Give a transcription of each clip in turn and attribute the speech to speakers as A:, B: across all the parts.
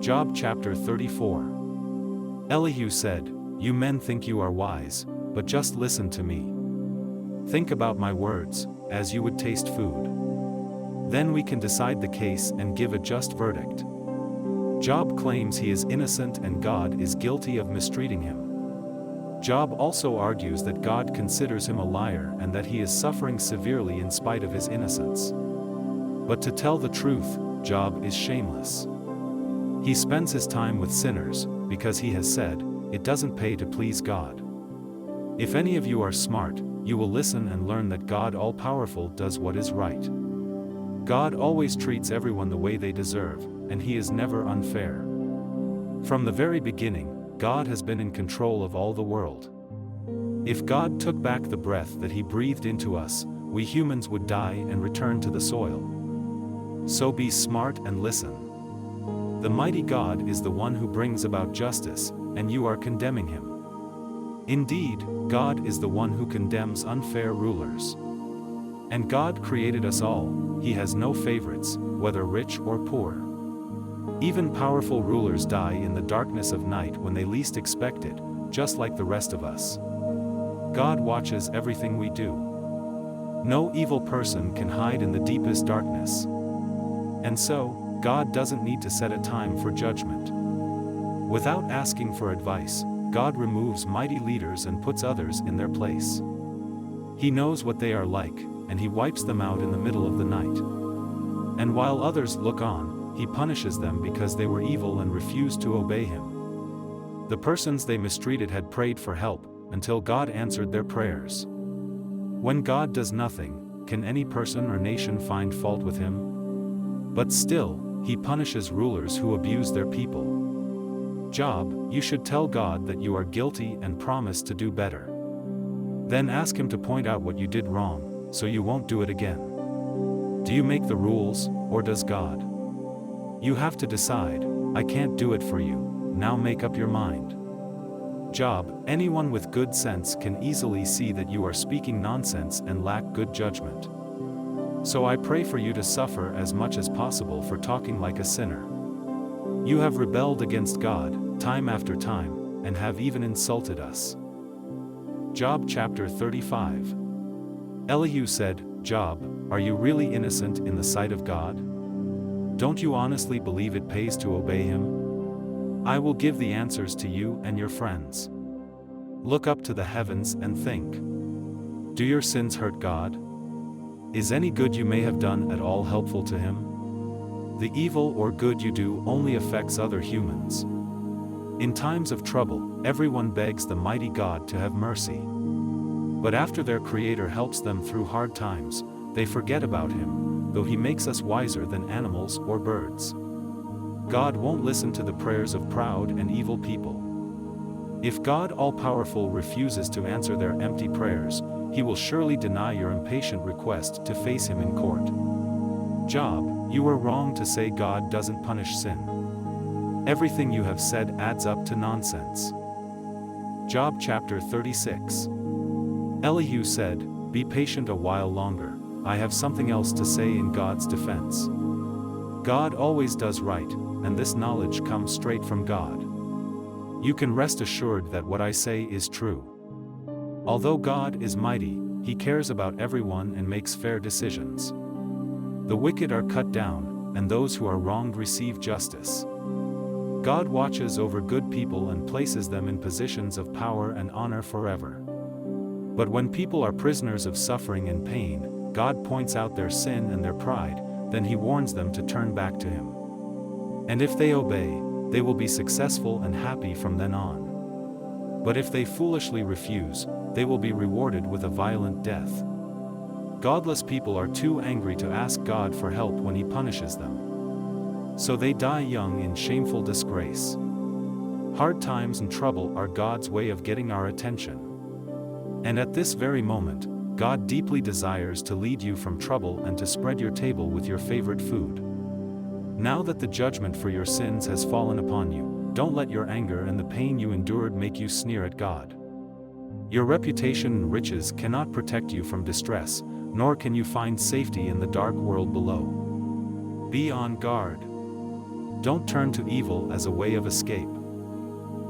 A: Job chapter 34. Elihu said, "You men think you are wise, but just listen to me. Think about my words, as you would taste food. Then we can decide the case and give a just verdict." Job claims he is innocent and God is guilty of mistreating him. Job also argues that God considers him a liar and that he is suffering severely in spite of his innocence. But to tell the truth, Job is shameless. He spends his time with sinners, because he has said, "It doesn't pay to please God." If any of you are smart, you will listen and learn that God all-powerful does what is right. God always treats everyone the way they deserve, and he is never unfair. From the very beginning, God has been in control of all the world. If God took back the breath that he breathed into us, we humans would die and return to the soil. So be smart and listen. The mighty God is the one who brings about justice, and you are condemning him. Indeed, God is the one who condemns unfair rulers. And God created us all. He has no favorites, whether rich or poor. Even powerful rulers die in the darkness of night when they least expect it, just like the rest of us. God watches everything we do. No evil person can hide in the deepest darkness. And so, God doesn't need to set a time for judgment. Without asking for advice, God removes mighty leaders and puts others in their place. He knows what they are like, and he wipes them out in the middle of the night. And while others look on, he punishes them because they were evil and refused to obey him. The persons they mistreated had prayed for help, until God answered their prayers. When God does nothing, can any person or nation find fault with him? But still, he punishes rulers who abuse their people. Job, you should tell God that you are guilty and promise to do better. Then ask him to point out what you did wrong, so you won't do it again. Do you make the rules, or does God? You have to decide. I can't do it for you. Now make up your mind. Job, anyone with good sense can easily see that you are speaking nonsense and lack good judgment. So I pray for you to suffer as much as possible for talking like a sinner. You have rebelled against God, time after time, and have even insulted us. Job chapter 35. Elihu said, "Job, are you really innocent in the sight of God? Don't you honestly believe it pays to obey him? I will give the answers to you and your friends. Look up to the heavens and think. Do your sins hurt God? Is any good you may have done at all helpful to him? The evil or good you do only affects other humans. In times of trouble, everyone begs the mighty God to have mercy. But after their Creator helps them through hard times, they forget about him, though he makes us wiser than animals or birds. God won't listen to the prayers of proud and evil people. If God all-powerful refuses to answer their empty prayers, he will surely deny your impatient request to face him in court. Job, you were wrong to say God doesn't punish sin. Everything you have said adds up to nonsense. Job chapter 36. Elihu said, "Be patient a while longer, I have something else to say in God's defense." God always does right, and this knowledge comes straight from God. You can rest assured that what I say is true. Although God is mighty, he cares about everyone and makes fair decisions. The wicked are cut down, and those who are wronged receive justice. God watches over good people and places them in positions of power and honor forever. But when people are prisoners of suffering and pain, God points out their sin and their pride, then he warns them to turn back to him. And if they obey, they will be successful and happy from then on. But if they foolishly refuse, they will be rewarded with a violent death. Godless people are too angry to ask God for help when he punishes them. So they die young in shameful disgrace. Hard times and trouble are God's way of getting our attention. And at this very moment, God deeply desires to lead you from trouble and to spread your table with your favorite food. Now that the judgment for your sins has fallen upon you, don't let your anger and the pain you endured make you sneer at God. Your reputation and riches cannot protect you from distress, nor can you find safety in the dark world below. Be on guard. Don't turn to evil as a way of escape.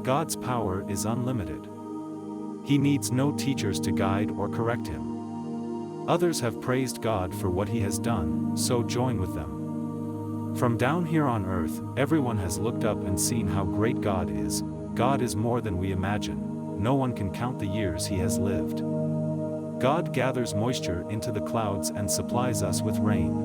A: God's power is unlimited. He needs no teachers to guide or correct him. Others have praised God for what he has done, so join with them. From down here on earth, everyone has looked up and seen how great God is. God is more than we imagine. No one can count the years he has lived. God gathers moisture into the clouds and supplies us with rain.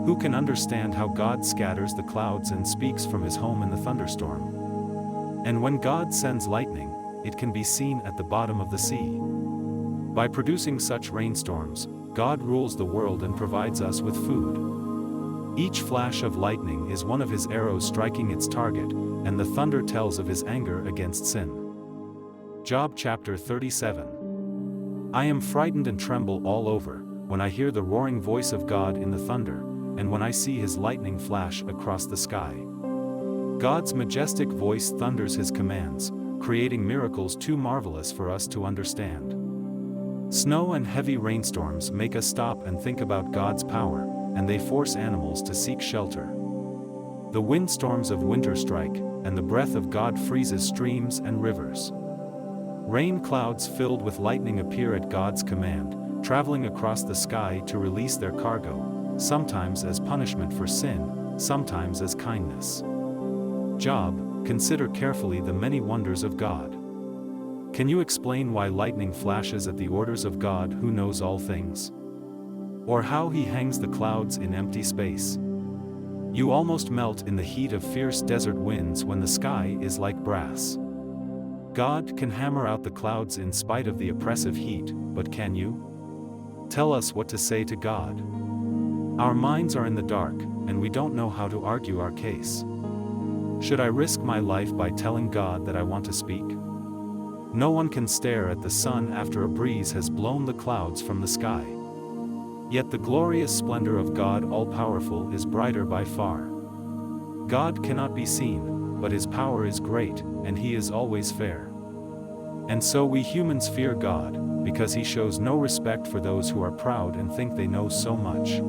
A: Who can understand how God scatters the clouds and speaks from his home in the thunderstorm? And when God sends lightning, it can be seen at the bottom of the sea. By producing such rainstorms, God rules the world and provides us with food. Each flash of lightning is one of his arrows striking its target, and the thunder tells of his anger against sin. Job chapter 37. I am frightened and tremble all over, when I hear the roaring voice of God in the thunder, and when I see his lightning flash across the sky. God's majestic voice thunders his commands, creating miracles too marvelous for us to understand. Snow and heavy rainstorms make us stop and think about God's power, and they force animals to seek shelter. The windstorms of winter strike, and the breath of God freezes streams and rivers. Rain clouds filled with lightning appear at God's command, traveling across the sky to release their cargo, sometimes as punishment for sin, sometimes as kindness. Job, consider carefully the many wonders of God. Can you explain why lightning flashes at the orders of God who knows all things? Or how he hangs the clouds in empty space? You almost melt in the heat of fierce desert winds when the sky is like brass. God can hammer out the clouds in spite of the oppressive heat, but can you? Tell us what to say to God. Our minds are in the dark, and we don't know how to argue our case. Should I risk my life by telling God that I want to speak? No one can stare at the sun after a breeze has blown the clouds from the sky. Yet the glorious splendor of God all-powerful is brighter by far. God cannot be seen, but his power is great, and he is always fair. And so we humans fear God, because he shows no respect for those who are proud and think they know so much.